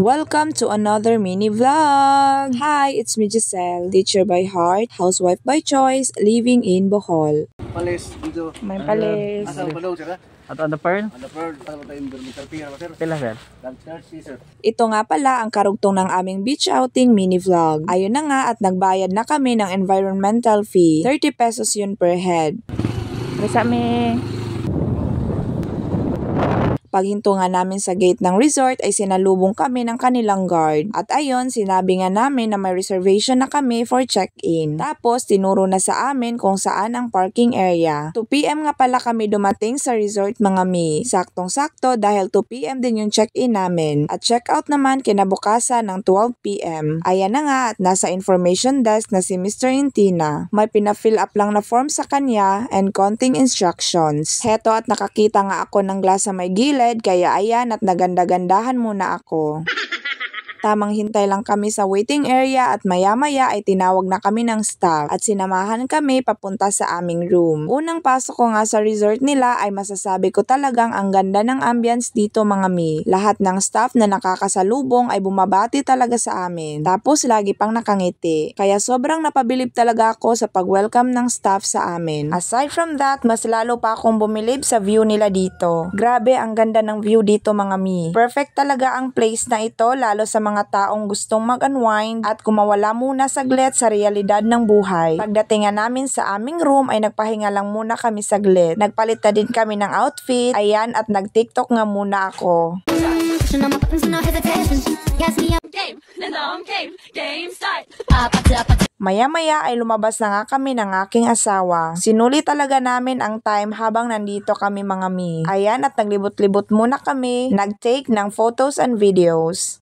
Welcome to another mini vlog! Hi, it's me Giselle, teacher by heart, housewife by choice, living in Bohol. Palis dito. May palis. Asa ang palaw, sir? Ato on the pearl? Ano pearl? Ano tayo dormitor pira ba, sir? Pila sir? Sir. Ito nga pala ang karugtong ng aming beach outing mini vlog. Ayun na nga at nagbayad na kami ng environmental fee. 30 pesos yun per head. Bisa mi. Paghinto nga namin sa gate ng resort ay sinalubong kami ng kanilang guard. At ayon, sinabi nga namin na may reservation na kami for check-in. Tapos, tinuro na sa amin kung saan ang parking area. 2 PM nga pala kami dumating sa resort mga mi. Saktong-sakto dahil 2 PM din yung check-in namin. At check-out naman kinabukasan ng 12 PM. Ayan na nga at nasa information desk na si Mr. Intina. May pina-fill up lang na form sa kanya and konting instructions. Heto at nakakita nga ako ng glass sa may gilid. Kaya ayan at naganda-gandahan muna ako. Tamang hintay lang kami sa waiting area at maya-maya ay tinawag na kami ng staff at sinamahan kami papunta sa aming room. Unang pasok ko nga sa resort nila ay masasabi ko talagang ang ganda ng ambience dito mga mi. Lahat ng staff na nakakasalubong ay bumabati talaga sa amin. Tapos lagi pang nakangiti. Kaya sobrang napabilib talaga ako sa pag-welcome ng staff sa amin. Aside from that, mas lalo pa akong bumilib sa view nila dito. Grabe ang ganda ng view dito mga mi. Perfect talaga ang place na ito lalo sa mga taong gustong mag-unwind at kumawala muna saglit sa realidad ng buhay. Pagdating nga namin sa aming room ay nagpahinga lang muna kami saglit. Nagpalit na din kami ng outfit, ayan at nag-TikTok nga muna ako. Maya-maya ay lumabas na nga kami ng aking asawa. Sinuli talaga namin ang time habang nandito kami mga mi. Ayan at naglibot-libot muna kami, nag-take ng photos and videos.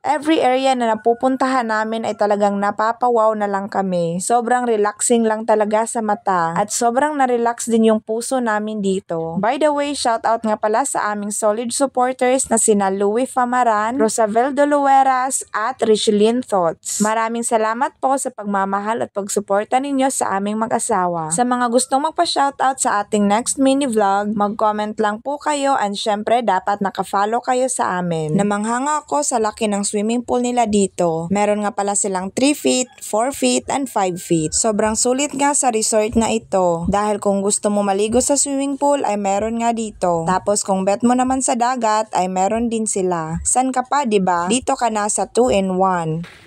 Every area na napupuntahan namin ay talagang napapawaw na lang kami. Sobrang relaxing lang talaga sa mata at sobrang na-relax din yung puso namin dito. By the way, shoutout nga pala sa aming solid supporters na sina Louie Famaran, Rosabel Dolueras at Richelyn Thoughts. Maraming salamat po sa pagmamahal at pagsuporta ninyo sa aming mag-asawa. Sa mga gustong magpa-shoutout sa ating next mini vlog, mag-comment lang po kayo and syempre dapat nakafollow kayo sa amin. Namanghanga ako sa laki ng swimming pool nila dito. Meron nga pala silang 3 feet, 4 feet, and 5 feet. Sobrang sulit nga sa resort na ito. Dahil kung gusto mo maligo sa swimming pool ay meron nga dito. Tapos kung bet mo naman sa dagat ay meron din sila. San ka pa, 'di ba? Dito ka na sa 2-in-1.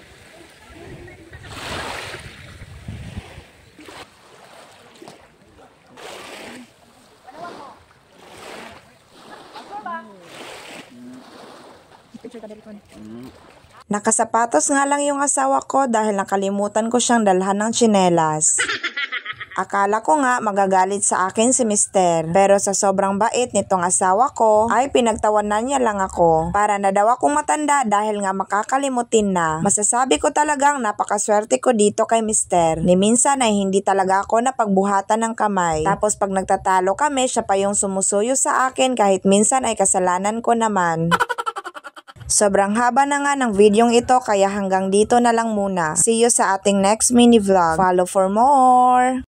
Nakasapatos nga lang yung asawa ko dahil nakalimutan ko siyang dalhan ng tsinelas. Akala ko nga magagalit sa akin si Mister, pero sa sobrang bait nitong asawa ko ay pinagtawanan niya lang ako. Para na daw akong matanda dahil nga makakalimutin na. Masasabi ko talagang napakaswerte ko dito kay Mister. Ni minsan ay hindi talaga ako napagbuhatan ng kamay. Tapos pag nagtatalo kami, siya pa yung sumusuyo sa akin kahit minsan ay kasalanan ko naman. Sobrang haba na nga ng videong ito kaya hanggang dito na lang muna. See you sa ating next mini vlog. Follow for more!